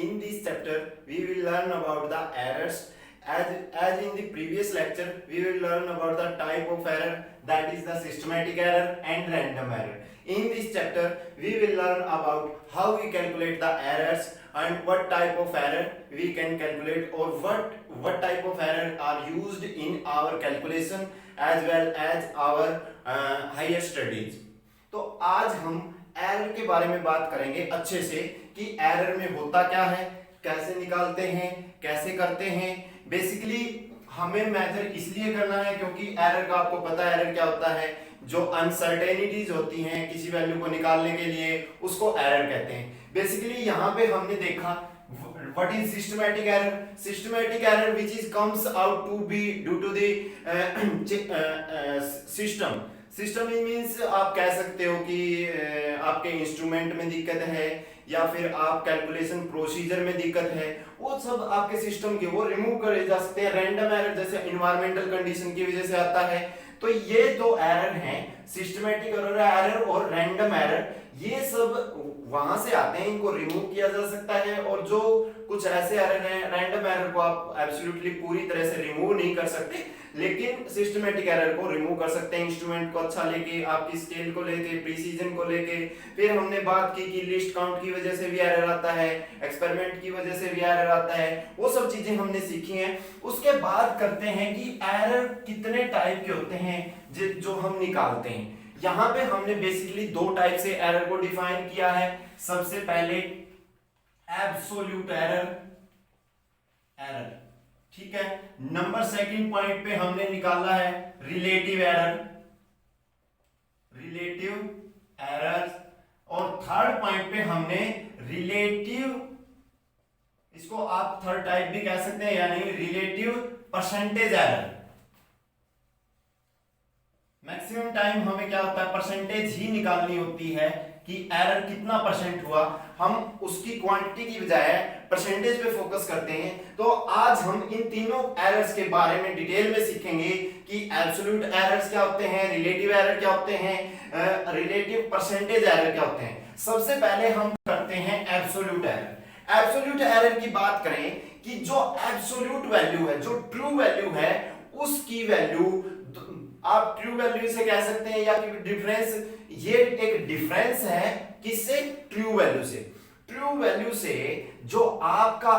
In this chapter, we will learn about the errors. As in the previous lecture, we will learn about the type of error, that is the systematic error and random error. In this chapter, we will learn about how we calculate the errors and what type of error we can calculate, or what type of error are used in our calculation as well as our higher studies. तो आज हम error के बारे में बात करेंगे अच्छे से कि एरर में होता क्या है, कैसे निकालते हैं, कैसे करते हैं। बेसिकली हमें मेजर इसलिए करना है क्योंकि एरर का आपको पता है एरर क्या होता है, जो अनसर्टेनिटीज होती हैं किसी वैल्यू को निकालने के लिए उसको एरर कहते हैं। बेसिकली यहाँ पे हमने देखा what is systematic error. Systematic error which is comes out to be due to the system means आप कह सकते हो कि आपके इंस्ट्रूमेंट में दिक्कत है या फिर आप कैलकुलेशन प्रोसीजर में दिक्कत है, वो सब आपके सिस्टम के वो रिमूव करे जा सकते हैं। रैंडम एरर जैसे एनवायरमेंटल कंडीशन की वजह से आता है। तो ये दो एरर हैं, सिस्टमैटिक एरर और रैंडम एरर, ये सब वहां से आते हैं, इनको रिमूव किया जा सकता है। और जो कुछ ऐसे एरर हैं, रैंडम एरर को आप एब्सोल्युटली पूरी तरह से रिमूव नहीं कर सकते, लेकिन सिस्टमैटिक एरर को रिमूव कर सकते हैं इंस्ट्रूमेंट को अच्छा लेके, आपकी स्केल को लेके, प्रिसीजन को लेके। फिर हमने बात की कि लिस्ट काउंट की वजह से भी एरर आता है, एक्सपेरिमेंट की वजह से भी एरर आता है, वो सब चीजें हमने सीखी हैं। उसके बाद करते हैं कि एरर कितने टाइप के होते हैं जो हम निकालते हैं। यहाँ पे हमने बेसिकली दो टाइप से एरर को डिफाइन किया है। सबसे पहले एब्सोल्यूट एरर, ठीक है। नंबर सेकंड पॉइंट पे हमने निकाला है रिलेटिव एरर, और थर्ड पॉइंट पे हमने रिलेटिव, इसको आप थर्ड टाइप भी कह सकते हैं, यानी relative percentage error. Maximum time हमें क्या होता है, परसेंटेज ही निकालनी होती है कि एरर कितना परसेंट हुआ, हम उसकी क्वांटिटी की बजाय परसेंटेज पे फोकस करते हैं। तो आज हम इन तीनों एरर्स के बारे में डिटेल में सीखेंगे कि एब्सोल्यूट एरर्स क्या होते हैं, रिलेटिव एरर क्या होते हैं, रिलेटिव परसेंटेज एरर क्या होते हैं। सबसे पहले हम करते हैं एब्सोल्यूट एरर। एब्सोल्यूट एरर की बात करें कि जो एब्सोल्यूट वैल्यू है, जो ट्रू वैल्यू है, उसकी वैल्यू आप ट्रू वैल्यू से कह सकते हैं या डिफरेंस, ये एक डिफरेंस है किससे, ट्रू वैल्यू से। ट्रू वैल्यू से जो आपका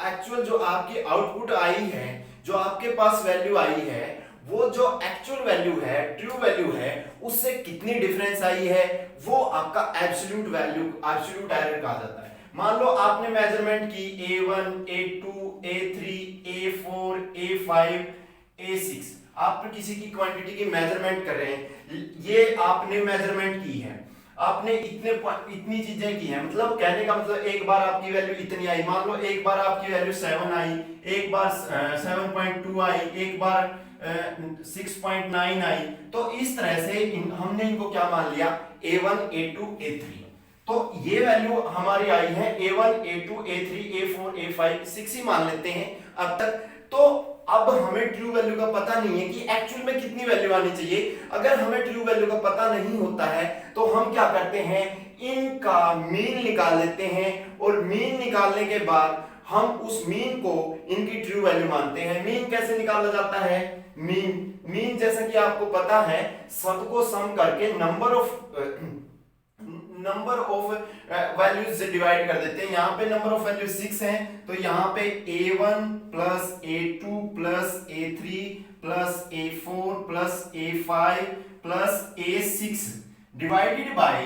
एक्चुअल जो आपकी आउटपुट आई है, जो आपके पास वैल्यू आई है, वो जो एक्चुअल वैल्यू है, ट्रू वैल्यू है, उससे कितनी डिफरेंस आई है, वो आपका एब्सोल्यूट वैल्यू, एब्सोल्यूट एरर कहा जाता है। मान लो आपने मेजरमेंट की A1, A2, A3, A4, A5, A6, आप किसी की क्वांटिटी की मेजरमेंट कर रहे हैं, ये आपने मेजरमेंट की है, आपने इतनी चीजें की हैं, मतलब कहने का मतलब एक बार आपकी वैल्यू इतनी आई, मान लो एक बार आपकी वैल्यू 7 आई, एक बार 7.2 आई, एक बार 6.9 आई। तो इस तरह से हमने इनको क्या मान लिया, A1, A2, A3। तो ये वैल्यू हमारी आई है A1, A2, A3, A4, A5, 6 ही मान लेते हैं अब तक। तो अब हमें ट्रू वैल्यू का पता नहीं है कि एक्चुअल में कितनी वैल्यू आनी चाहिए। अगर हमें ट्रू वैल्यू का पता नहीं होता है तो हम क्या करते हैं, इनका मीन निकाल लेते हैं, और मीन निकालने के बाद हम उस मीन को इनकी ट्रू वैल्यू मानते हैं। मीन कैसे निकाला जाता है, मीन जैसा कि आपको पता है, सबको सम करके नंबर ऑफ वैल्यूज से डिवाइड कर देते हैं। यहाँ पे नंबर ऑफ वैल्यू 6 हैं, तो यहाँ पे A1 plus A2 plus A3 plus A4 plus A5 plus A6 divided by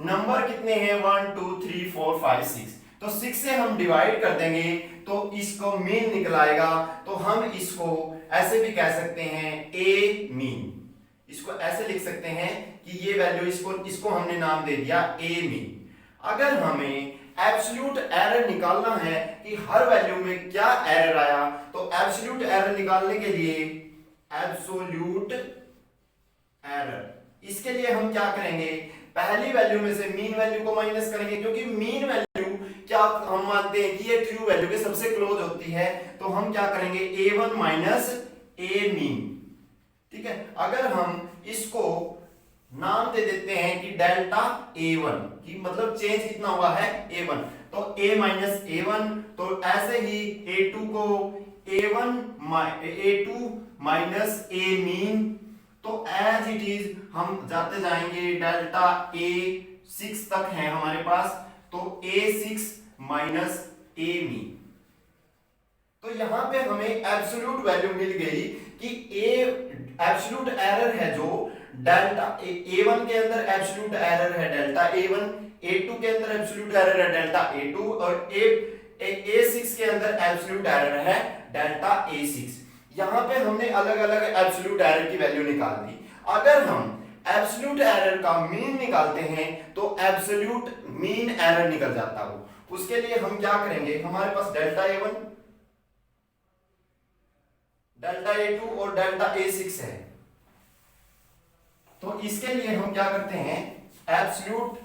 number कितने हैं, 1 2 3 4 5 6। तो 6 से हम डिवाइड कर देंगे तो इसको मीन निकलाएगा। तो हम इसको ऐसे भी कह सकते हैं A मीन, इसको ऐसे लिख सकते हैं कि ये वैल्यू, इसको हमने नाम दे दिया A मीन। अगर हमें एब्सोल्यूट एरर निकालना है कि हर वैल्यू में क्या एरर आया, तो एब्सोल्यूट एरर निकालने के लिए एब्सोल्यूट एरर, इसके लिए हम क्या करेंगे, पहली वैल्यू में से मीन वैल्यू को माइनस करेंगे, क्योंकि मीन वैल्यू क्या हम मानते हैं कि ये ट्रू वैल्यू के सबसे क्लोज होती है। तो हम क्या करेंगे, A1 माइनस A मीन, ठीक है। अगर हम इसको नाम दे देते हैं कि डेल्टा A1, की मतलब चेंज कितना हुआ है A1, तो a माइनस a1, तो ऐसे ही a2 को a2 माइनस a मीन, तो एज इट इज हम जाते जाएंगे डेल्टा a6 तक है हमारे पास, तो a6 माइनस a मीन। तो यहां पे हमें एब्सोल्यूट वैल्यू मिल गई कि एब्सोल्यूट एरर है जो डेल्टा a1 के अंदर एब्सोल्यूट एरर है डेल्टा a1, a2 के अंदर एब्सोल्यूट एरर है डेल्टा a2 और a6 के अंदर एब्सोल्यूट एरर है डेल्टा a6। यहां पे हमने अलग अलग एब्सोल्यूट एरर की वैल्यू निकाल दी। अगर हम एब्सोल्यूट एरर का मीन निकालते हैं तो एब्सोल्यूट मीन एरर निकल जाता हो। उसके लिए हम क्या करेंगे, हमारे पास डेल्टा a1, डेल्टा a2 और डेल्टा a6 है, तो इसके लिए हम क्या करते हैं, एब्सोल्यूट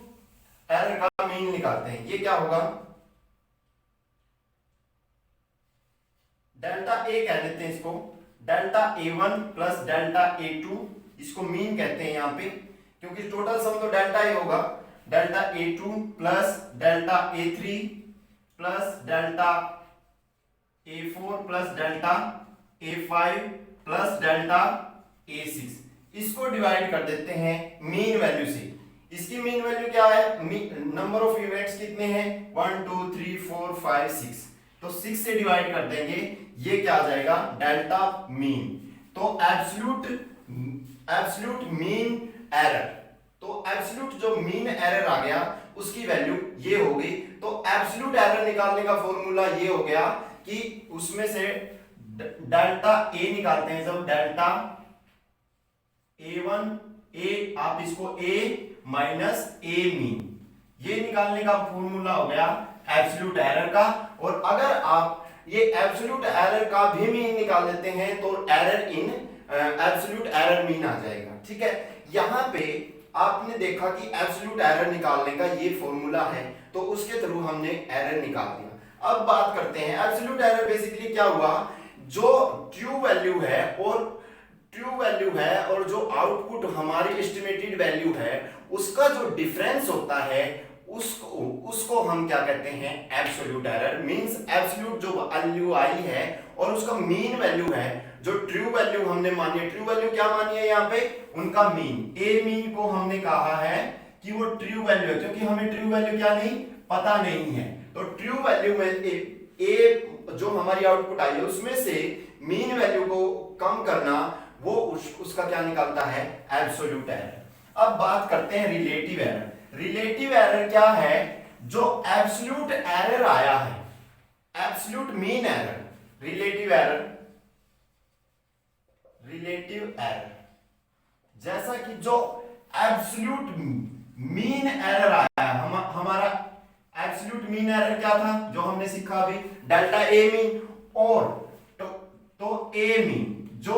एरर का मीन निकालते हैं। ये क्या होगा, डेल्टा a कह देते हैं इसको, delta a1 plus delta a2, इसको मीन कहते हैं यहां पे, क्योंकि टोटल सम तो डेल्टा a होगा। Delta a2 plus delta a3 plus delta a4 plus delta a5 plus delta a6, इसको डिवाइड कर देते हैं मीन वैल्यू से। इसकी मीन वैल्यू क्या है, नंबर ऑफ इवेंट्स कितने हैं, 1 2 3 4 5 6, तो 6 से डिवाइड कर देंगे, ये क्या आ जाएगा, डेल्टा मीन। तो एब्सोल्यूट मीन एरर, तो एब्सोल्यूट जो मीन एरर आ गया उसकी वैल्यू ये हो गई। तो एब्सोल्यूट एरर निकालने का फॉर्मूला ये हो गया कि उसमें से डेल्टा ए निकालते हैं, जब डेल्टा a1 a, आप इसको a माइनस a मीन, ये निकालने का फॉर्मूला हो गया एब्सोल्यूट एरर का। और अगर आप ये एब्सोल्यूट एरर का भी मीन निकाल देते हैं तो error in absolute error mean आ जाएगा। ठीक है, यहां पे आपने देखा कि एब्सोल्यूट एरर निकालने का ये फॉर्मूला है, तो उसके थ्रू हमने एरर निकाल दिया। अब बात करते हैं एब्सोल्यूट एरर बेसिकली क्या हुआ, जो ट्रू वैल्यू है और जो आउटपुट हमारी एस्टिमेटेड वैल्यू है उसका जो डिफरेंस होता है उसको हम क्या कहते हैं, एब्सोल्यूट एरर। मींस एब्सोल्यूट जो वैल्यू आई है और उसका मीन वैल्यू है, जो ट्रू वैल्यू हमने मानी है, ट्रू वैल्यू क्या मानी है यहाँ पे, उनका मीन, ए मीन को हमने कहा है कि वो ट्रू वैल्यू है, क्योंकि हमें ट्रू वैल्यू क्या नहीं पता नहीं है। तो ट्रू वैल्यू में ए जो हमारी आउटपुट आई है उसमें से मीन वैल्यू को कम करना, वो उसका क्या निकलता है, एब्सोल्यूट एरर। अब बात करते हैं रिलेटिव एरर। रिलेटिव एरर क्या है, जो एब्सोल्यूट एरर आया है, absolute mean error, relative error जैसा कि जो एब्सोल्यूट मीन एरर आया है, हमारा एब्सोल्यूट मीन एरर क्या था जो हमने सीखा अभी, डेल्टा ए मीन, और तो ए मीन जो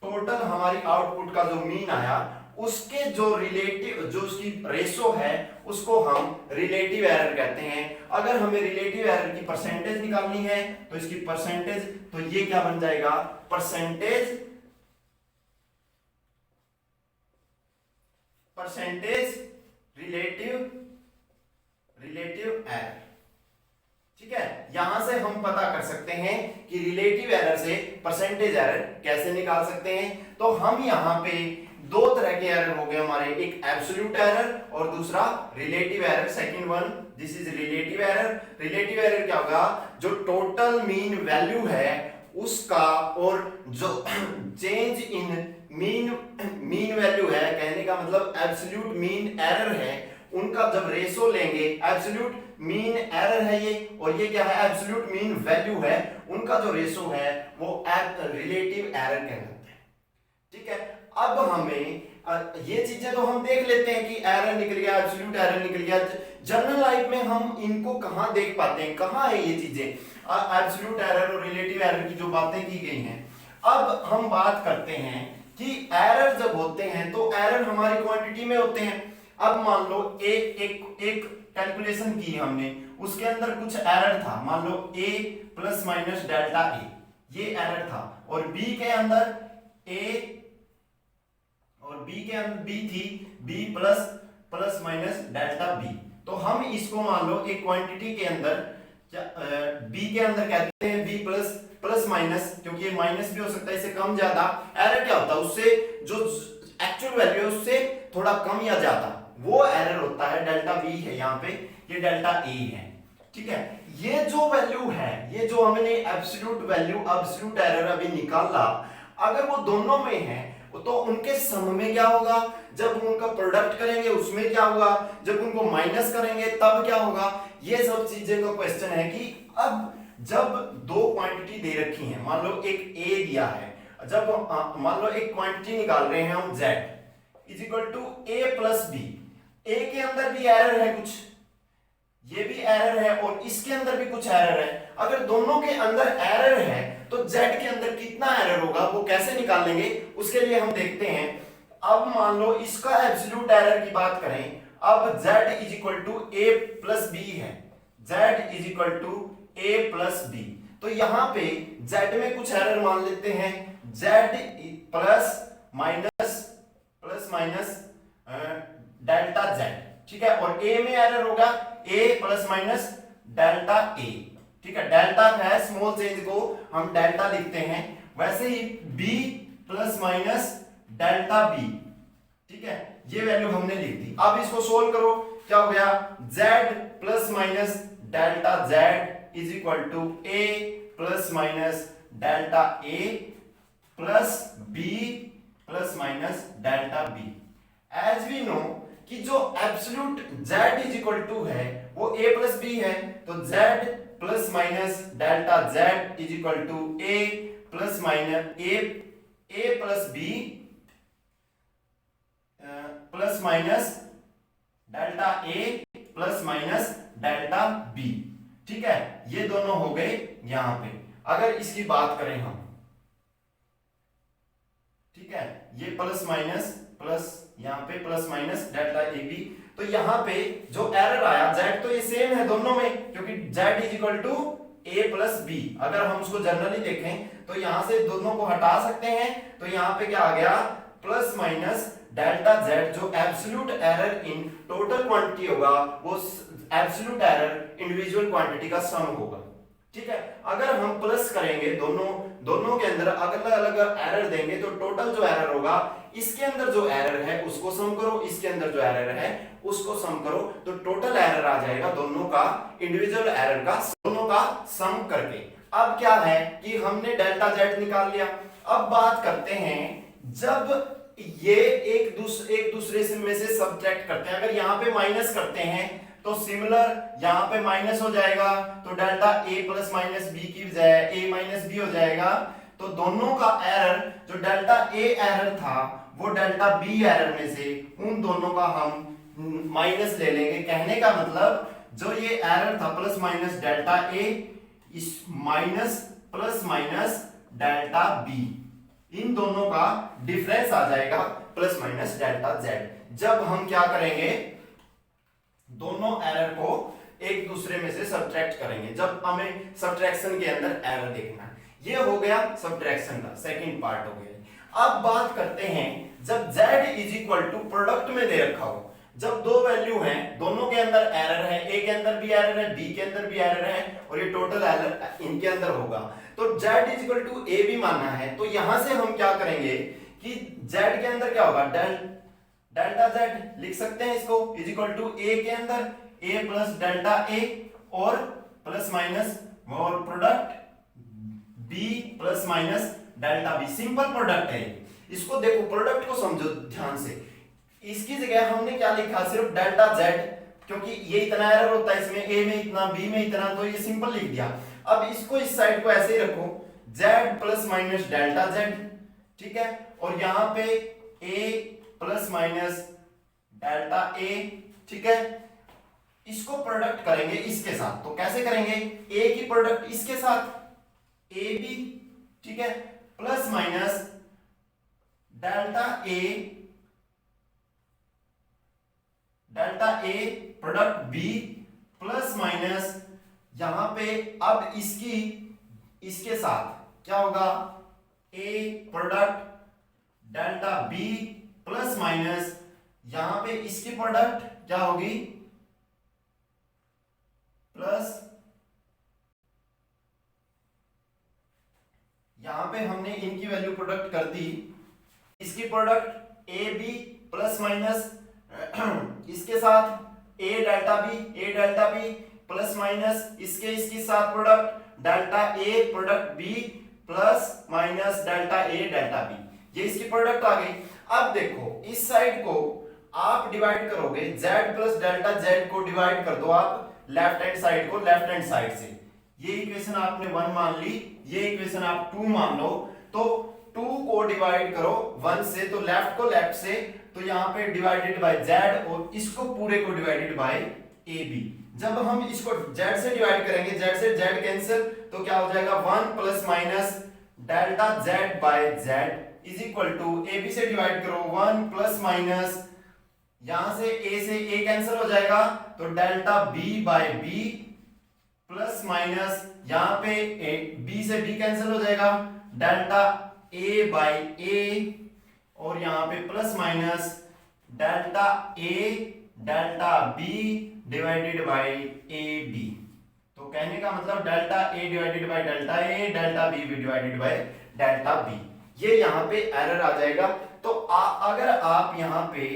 टोटल हमारी आउटपुट का जो मीन आया उसके जो रिलेटिव, जो उसकी रेशो है उसको हम रिलेटिव एरर कहते हैं। अगर हमें रिलेटिव एरर की परसेंटेज निकालनी है तो इसकी परसेंटेज, तो ये क्या बन जाएगा, परसेंटेज रिलेटिव एरर। ठीक है, यहां से हम पता कर सकते हैं कि रिलेटिव एरर से परसेंटेज एरर कैसे निकाल सकते हैं। तो हम यहां पे दो तरह के एरर हो गए हमारे, एक एब्सोल्यूट एरर और दूसरा relative error. Second one, this is relative error. Relative error क्या होगा, जो टोटल मीन वैल्यू है उसका और जो चेंज इन मीन वैल्यू है, कहने का मतलब एब्सोल्यूट मीन एरर है, उनका जब रेशो लेंगे, एब्सोल्यूट मीन एरर है ये और ये क्या है, एब्सोल्यूट मीन वैल्यू है, उनका जो रेशो है वो रिलेटिव एरर कहलाता है। ठीक है, अब हमें ये चीजें तो हम देख लेते हैं कि एरर निकल गया, एब्सोल्यूट एरर निकल गया। जनरल लाइफ में हम इनको कहां देख पाते हैं, कहां है ये चीजें, एब्सोल्यूट एरर और रिलेटिव एरर की जो बातें की गई हैं। अब हम बात करते हैं कि एरर जब होते हैं तो एरर हमारी क्वांटिटी में होते हैं। अब मान लो एक कैलकुलेशन की हमने, उसके अंदर कुछ एरर था, मान लो a प्लस माइनस डेल्टा ए, ये एरर था, और b के अंदर a और b के अंदर b थी b plus minus delta b, तो हम इसको मान लो एक क्वांटिटी के अंदर बी के अंदर कहते हैं बी प्लस प्लस माइनस, क्योंकि ये माइनस भी हो सकता है, इससे कम ज्यादा। एरर क्या होता है, उससे जो एक्चुअल वैल्यू है उससे थोड़ा कम या ज्यादा, वो एरर होता है। डेल्टा वी है यहाँ पे, ये डेल्टा ए है, ठीक है। ये जो वैल्यू है, ये जो हमने एब्सोल्यूट वैल्यू, एब्सोल्यूट एरर अभी निकाला, अगर वो दोनों में है तो उनके सम में क्या होगा, जब उनका प्रोडक्ट करेंगे उसमें क्या होगा, जब उनको माइनस करेंगे तब क्या होगा। ये सब चीजें का क्वेश्चन है कि अब जब दो क्वांटिटी दे रखी हैं, मान लो एक ए दिया है, जब मान लो एक क्वांटिटी निकाल रहे हैं हम z is equal to A plus B, A के अंदर भी एरर है कुछ, ये भी एरर है और इसके अंदर भी कुछ एरर है। अगर दोनों के अंदर एरर है तो z के अंदर कितना एरर होगा, वो कैसे निकाल लेंगे, उसके लिए हम देखते हैं। अब मान लो इसका एब्सोल्यूट एरर की बात करें, अब z is equal to A plus B है, z is equal to A plus B, तो यहां पे z में कुछ एरर मान लेते हैं, z plus minus delta z, ठीक है। और a में एरर होगा a plus minus delta a, ठीक है। डेल्टा है स्मॉल चेंज को हम डेल्टा लिखते हैं, वैसे ही b plus minus delta b, ठीक है, ये वैल्यू हमने लिख दी। अब इसको सोल्व करो, क्या हो गया, z plus minus delta z is equal to a plus minus delta a plus b plus minus delta b। As we know कि जो absolute z is equal to है वो a प्लस b है, तो z plus minus delta z is equal to a plus minus a plus b plus minus delta a plus minus delta b, ठीक है। ये दोनों हो गए यहां पे। अगर इसकी बात करें हम, ठीक है, ये प्लस माइनस प्लस, यहां पे plus minus delta A B, तो यहां पे जो एरर आया, z तो ये सेम है दोनों में, क्योंकि z is equal to a plus B. अगर हम उसको जनरली देखें तो यहां से दोनों को हटा सकते हैं, तो यहां पे क्या आ गया, प्लस माइनस डेल्टा z, जो absolute error in total quantity होगा वो एब्सोल्यूट एरर इंडिविजुअल क्वांटिटी का सम होगा, ठीक है। अगर हम प्लस करेंगे दोनों के अंदर अलग अलग एरर देंगे तो टोटल जो एरर होगा, इसके अंदर जो एरर है उसको सम करो, इसके अंदर जो एरर है उसको सम करो, तो टोटल एरर आ जाएगा दोनों का, इंडिविजुअल एरर का दोनों का सम करके। अब क्या है कि हमने डेल्टा z निकाल लिया। अब बात करते हैं जब ये एक दूसरे से में से सब्ट्रैक्ट करते हैं, अगर यहाँ पे माइनस करते हैं तो सिमिलर यहाँ पे माइनस हो जाएगा, तो delta a plus minus B की बजाय a माइनस बी हो जाएगा। तो दोनों का एरर, जो डेल्टा a एरर था वो डेल्टा b एरर में से उन दोनों का हम माइनस ले लेंगे। कहने का मतलब जो ये एरर था प्लस माइनस डेल्टा a, इस minus plus minus delta b, इन दोनों का डिफरेंस आ जाएगा प्लस माइनस डेल्टा z। जब हम क्या करेंगे, दोनों एरर को एक दूसरे में से सब्ट्रैक्ट करेंगे, जब हमें सब्ट्रैक्शन के अंदर एरर देखना है। ये हो गया सब्ट्रैक्शन का सेकंड पार्ट हो गया। अब बात करते हैं जब z is equal to product में दे रखा हो, जब दो वैल्यू हैं, दोनों के अंदर एरर है, a के अंदर भी एरर है, b के अंदर भी एरर है, और ये टोटल एरर इनके अंदर होगा, तो z is equal to a भी मानना है। तो यहां से हम क्या करेंगे कि z के अंदर क्या होगा, डेल्टा z लिख सकते हैं इसको, इज इक्वल टू a के अंदर a प्लस डेल्टा a और प्लस माइनस और product b plus minus delta b। Simple product है, इसको देखो, प्रोडक्ट को समझो ध्यान से। इसकी जगह हमने क्या लिखा, सिर्फ डेल्टा z, क्योंकि ये इतना एरर होता है इसमें, a में इतना b में इतना, तो ये सिंपल लिख दिया। अब इसको इस साइड को ऐसे ही रखो, z plus minus delta z, ठीक है, और यहां पे a plus minus delta a, ठीक है। इसको प्रोडक्ट करेंगे इसके साथ, तो कैसे करेंगे, a की प्रोडक्ट इसके साथ a b, ठीक है, plus minus delta a product b plus minus यहां पे अब इसके साथ क्या होगा, a product delta b plus minus यहां पे इसकी प्रोडक्ट क्या होगी, यहाँ पे हमने इनकी वैल्यू प्रोडक्ट कर दी, इसकी product A B plus minus इसके साथ A delta B plus minus इसके साथ product delta A product B plus minus delta A delta B, ये इसकी प्रोडक्ट आ गई। अब देखो इस साइड को आप डिवाइड करोगे, z प्लस डेल्टा z को डिवाइड कर दो आप लेफ्ट हैंड साइड को लेफ्ट हैंड साइड से, ये इक्वेशन आपने 1 मान ली, ये इक्वेशन आप 2 मान लो, तो 2 को डिवाइड करो 1 से, तो लेफ्ट को लेफ्ट से, तो यहाँ पे डिवाइडेड बाय z और इसको पूरे को डिवाइडेड बाय ab। जब हम इसको z से डिवाइड करेंगे, z से z कैंसिल, तो क्या हो जाएगा 1 plus minus delta z by z is equal to ab से डिवाइड करो 1 प्लस माइनस, यहां से a से a कैंसिल हो जाएगा, तो delta b by b plus minus यहां पे b से b कैंसिल हो जाएगा, डेल्टा a बाय a और यहां पे plus minus delta a delta b divided by ab। तो कहने का मतलब delta a divided by delta a delta b divided by delta b, ये यहां पे एरर आ जाएगा। तो अगर आप यहां पे,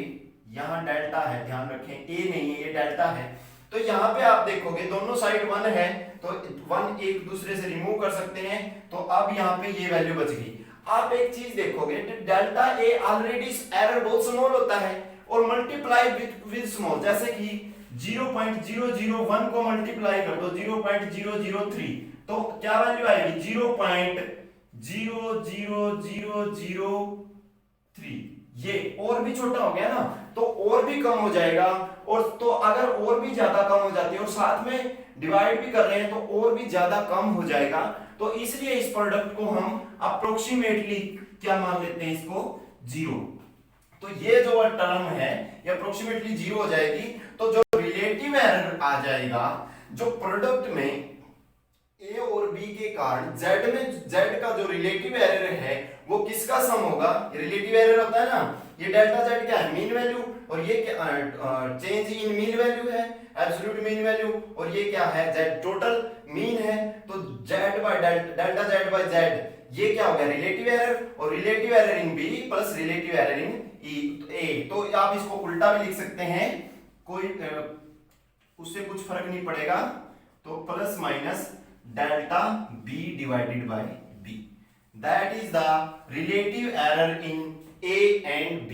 यहां डेल्टा है, ध्यान रखें a नहीं है, ये डेल्टा है, तो यहां पे आप देखोगे दोनों साइड 1 है, तो 1 एक दूसरे से रिमूव कर सकते हैं, तो अब यहां पे ये वैल्यू बच गई। आप एक चीज देखोगे, डेल्टा a ऑलरेडी एरर बहुत स्मॉल होता है और मल्टीप्लाई विद स्मॉल, जैसे कि 0.001 को मल्टीप्लाई कर दो 0.003, तो क्या वैल्यू आएगी 0.00003, ये और भी छोटा हो गया ना, तो और भी कम हो जाएगा, और तो अगर और भी ज्यादा कम हो जाती है और साथ में डिवाइड भी कर रहे हैं तो और भी ज्यादा कम हो जाएगा, तो इसलिए इस प्रोडक्ट को हम अप्रोक्सीमेटली क्या मान लेते हैं, इसको 0। तो ये जो टर्म है ये अप्रोक्सीमेटली 0 हो जाएगी। तो जो रिलेटिव एरर आ जाएगा, जो प्रोडक्ट में a और b के कारण z में z का जो रिलेटिव एरर है वो किसका सम होगा, रिलेटिव एरर होता है ना, ये डेल्टा z क्या है, मीन वैल्यू, और ये चेंज इन मीन वैल्यू है, एब्सोल्यूट मीन वैल्यू, और ये क्या है z टोटल मीन है, तो z by delta z by z ये क्या हो गया रिलेटिव एरर, और relative error in b plus relative error in a, तो आप इसको उल्टा भी लिख सकते हैं, कोई उससे कुछ फर्क नहीं पड़ेगा, तो plus minus delta b divided by b, that is the relative error in a and b।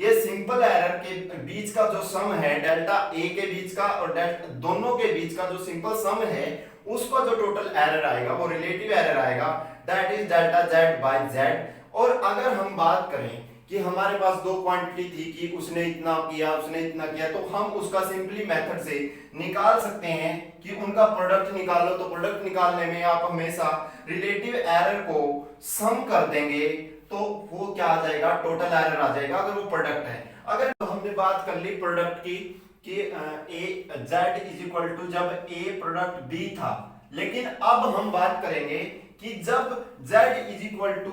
ये सिंपल एरर के बीच का जो सम है, डेल्टा a के बीच का और दोनों के बीच का जो सिंपल सम है, उसका जो टोटल एरर आएगा वो रिलेटिव एरर आएगा, that is delta z by z। और अगर हम बात करें कि हमारे पास दो क्वांटिटी थी कि उसने इतना किया उसने इतना किया, तो हम उसका सिंपली मेथड से निकाल सकते हैं कि उनका प्रोडक्ट निकालो, तो प्रोडक्ट निकालने में आप हमेशा रिलेटिव एरर को सम कर देंगे, तो वो क्या आ जाएगा, टोटल एरर आ जाएगा अगर वो प्रोडक्ट है। अगर हमने बात कर ली प्रोडक्ट की कि a z is equal to जब a प्रोडक्ट b था, लेकिन अब हम बात करेंगे कि जब z is equal to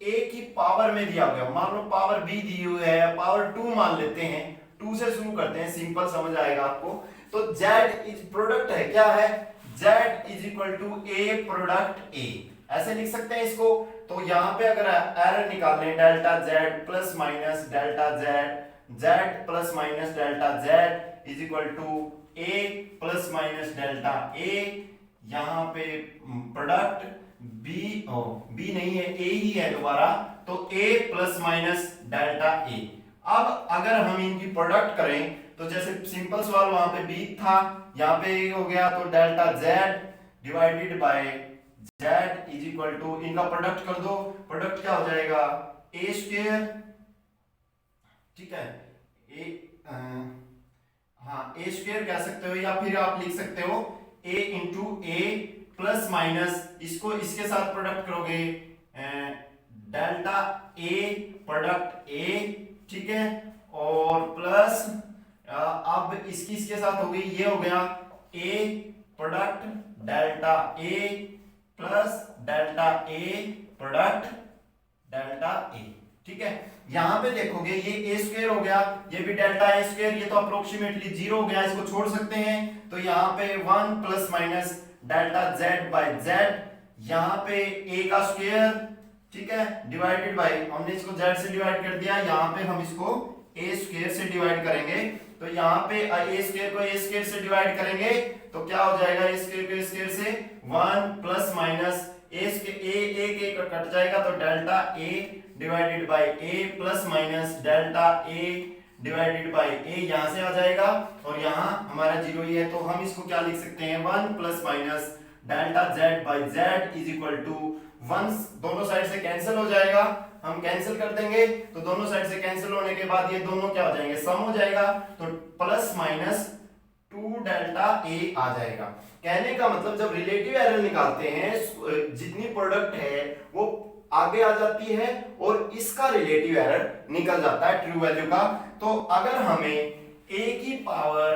a की पावर में दिया गया, मान लो पावर b दी हुई है, पावर 2 मान लेते हैं, 2 से शुरू करते हैं, सिंपल समझ आएगा आपको। तो z इज प्रोडक्ट है, क्या है, z is equal to a product a, ऐसे लिख सकते हैं इसको। तो यहां पे अगर एरर निकालने, delta z plus minus delta z plus minus delta z is equal to a plus minus delta a, यहां पे प्रोडक्ट b नहीं है, a ही है दोबारा, तो a plus minus delta a। अब अगर हम इनकी प्रोडक्ट करें, तो जैसे सिंपल सवाल वहां पे b था, यहाँ पे a हो गया, तो delta z divided by z is equal to, इनका प्रोडक्ट कर दो, प्रोडक्ट क्या हो जाएगा a स्क्वायर, ठीक है, a स्क्वायर कह सकते हो, या फिर आप लिख सकते हो a into a plus minus, इसको इसके साथ प्रोडक्ट करोगे डेल्टा a प्रोडक्ट a, ठीक है, और प्लस अब इसके साथ हो गई, ये हो गया a product delta a plus delta a product delta a, ठीक है। यहां पे देखोगे ये a स्क्वायर हो गया, ये भी डेल्टा a स्क्वायर, ये तो अप्रोक्सीमेटली 0 हो गया, इसको छोड़ सकते हैं, तो यहाँ पे 1 plus minus delta z by z यहाँ पे a का स्क्वायर, ठीक है, डिवाइडेड बाय, हमने इसको z से डिवाइड कर दिया, यहाँ पे हम इसको a स्क्वायर से डिवाइड करेंगे, तो यहाँ पे a स्क्वायर को a स्क्वायर से डिवाइड करेंगे तो क्या हो जाएगा, a स्क्वायर को a स्क्वायर से 1 प्लस माइनस a कट जाएगा तो delta a divided by a plus minus delta a divided by a यहां से आ जाएगा, और यहां हमारा जीरो ही है तो हम इसको क्या लिख सकते हैं, 1 plus minus delta z by z is equal to 1, दोनों साइड से कैंसिल हो जाएगा, हम कैंसिल कर देंगे तो दोनों साइड से कैंसिल होने के बाद ये दोनों क्या हो जाएंगे, सम हो जाएगा, तो प्लस माइनस 2 डेल्टा a आ जाएगा। कहने का मतलब जब रिलेटिव एरर निकालते हैं जितनी प्रोडक्ट है वो आगे आ जाती है और इसका रिलेटिव एरर निकल जाता है ट्रू वैल्यू का। तो अगर हमें a की पावर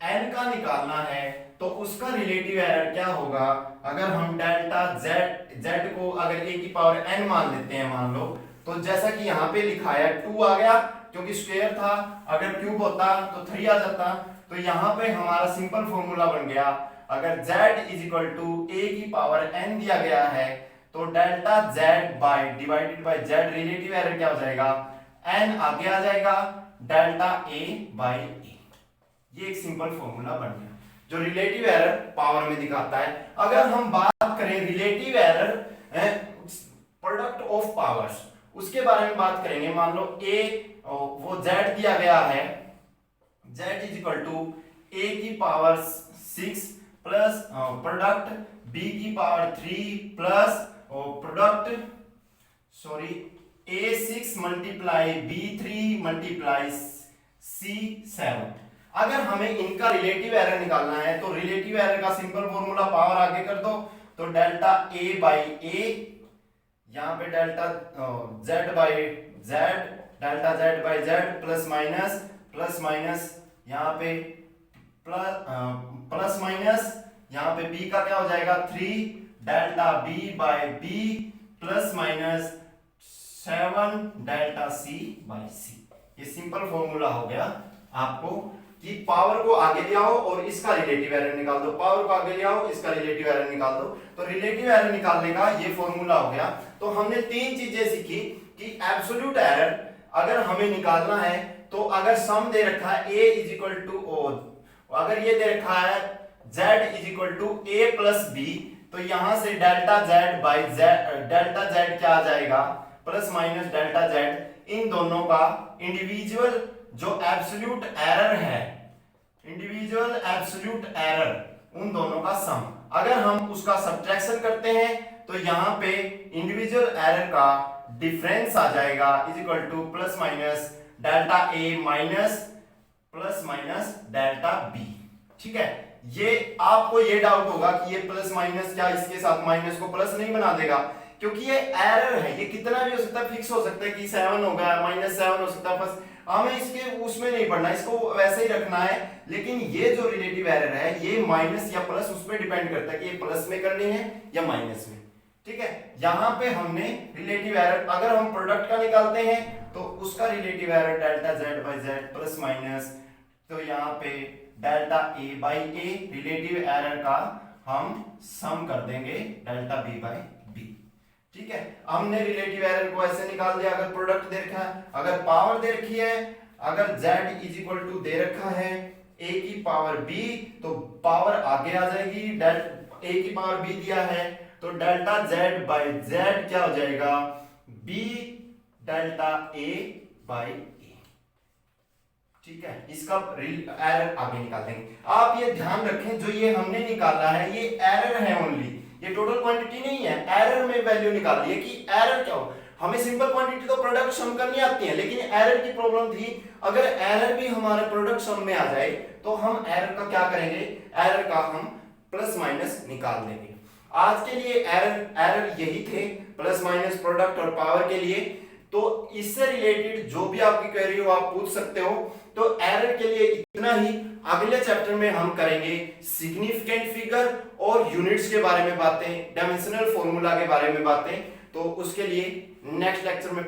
n का निकालना है तो उसका रिलेटिव एरर क्या होगा, अगर हम डेल्टा z को अगर a की पावर n मान लेते हैं, मान लो, तो जैसा कि यहाँ पे लिखा है 2 आ गया क्योंकि स्क्वायर था, अगर क्यूब होता तो 3 आ जाता, तो यहाँ पे हमारा सिंपल फॉर्मूला बन गया, अगर z is equal to a की पावर n दिया गया है तो delta z by divided by z relative error क्या हो जाएगा, n आगे आ जाएगा, डेल्टा a बाय a। ये एक सिंपल फॉर्मूला बन गया जो रिलेटिव एरर पावर में दिखाता है। अगर हम बात करें relative error product of powers, उसके बारे में बात करेंगे, मान लो a वो z दिया गया है, z is equal to a की पावर 6 प्लस प्रोडक्ट b की power 3 plus product a6 multiply b3 multiply c7। अगर हमें इनका रिलेटिव एरर निकालना है तो रिलेटिव एरर का सिंपल फॉर्मूला पावर आगे कर दो, तो डेल्टा a बाई a, यहाँ पे delta z by z, delta z by z plus minus यहाँ पे प्लस माइनस यहाँ पे b का क्या हो जाएगा 3, delta b by b plus minus 7 delta c by c। ये सिंपल फॉर्मूला हो गया आपको कि पावर को आगे ले आओ और इसका रिलेटिव एरर निकाल दो, पावर को आगे ले आओ इसका रिलेटिव एरर निकाल दो, तो रिलेटिव एरर निकालने का ये फॉर्मूला हो गया। तो हमने 3 चीजें सीखी कि एब्सोल्यूट एरर अगर हमें निकालना है तो अगर सम दे रखा है a is equal to o, अगर ये दे रखा है z is equal to a plus b, तो यहां से delta z by delta z क्या आ जाएगा, प्लस माइनस डेल्टा z, इन दोनों का इंडिविजुअल जो एब्सोल्यूट एरर है, इंडिविजुअल एब्सोल्यूट एरर, उन दोनों का सम, अगर हम उसका सब्ट्रैक्शन करते हैं तो यहाँ पे इंडिविजुअल एरर का डिफरेंस आ जाएगा is equal two plus minus delta a minus plus minus delta b। ठीक है, ये आपको ये डाउट होगा कि ये प्लस माइनस क्या इसके साथ माइनस को प्लस नहीं बना देगा, क्योंकि ये एरर है, ये कितना भी हो सकता है, फिक्स हो सकता है कि 7 होगा -7 हो सकता है, बस हमें इसके उसमें नहीं पढ़ना, इसको वैसे ही रखना है। लेकिन ये जो रिलेटिव एरर है ये माइनस या प्लस उस पर डिपेंड करता है कि ये प्लस में करनी है या माइनस में। ठीक है, यहाँ पे हमने रिलेटिव एरर अगर हम प्रोडक्ट का निकालते हैं तो उसका relative error delta z by z plus minus, तो यहाँ पे delta a by a relative error का हम सम कर देंगे डेल्टा b बाई b। ठीक है, हमने रिलेटिव एरर को ऐसे निकाल दिया। अगर प्रोडक्ट दे रखा है, अगर पावर दे रखी है, अगर z इज इक्वल टू दे रखा है a की पावर b, तो पावर आगे आ जाएगी, a की पावर b दिया है तो डेल्टा z बाई z क्या हो जाएगा, b delta a by a। ठीक है, इसका एरर आगे निकाल देंगे। आप ये ध्यान रखें जो ये हमने निकाला है ये एरर है ओनली, ये टोटल क्वांटिटी नहीं है, एरर में वैल्यू निकाल ली है कि एरर क्या हो। हमें सिंपल क्वांटिटी तो प्रोडक्ट सम करनी आती है, लेकिन एरर की प्रॉब्लम थी, अगर एरर भी हमारे प्रोडक्ट सम में आ जाए तो हम एरर का क्या करेंगे, एरर का हम प्लस माइनस निकाल देंगे। आज के लिए एरर यही थे, प्लस माइनस प्रोडक्ट और पावर के लिए। तो इससे रिलेटेड जो भी आपकी क्वेरी हो आप पूछ सकते हो। तो एरर के लिए इतना ही, अगले चैप्टर में हम करेंगे सिग्निफिकेंट फिगर और यूनिट्स के बारे में बातें, डायमेंशनल फॉर्मूला के बारे में बातें। तो उसके लिए नेक्स्ट लेक्चर में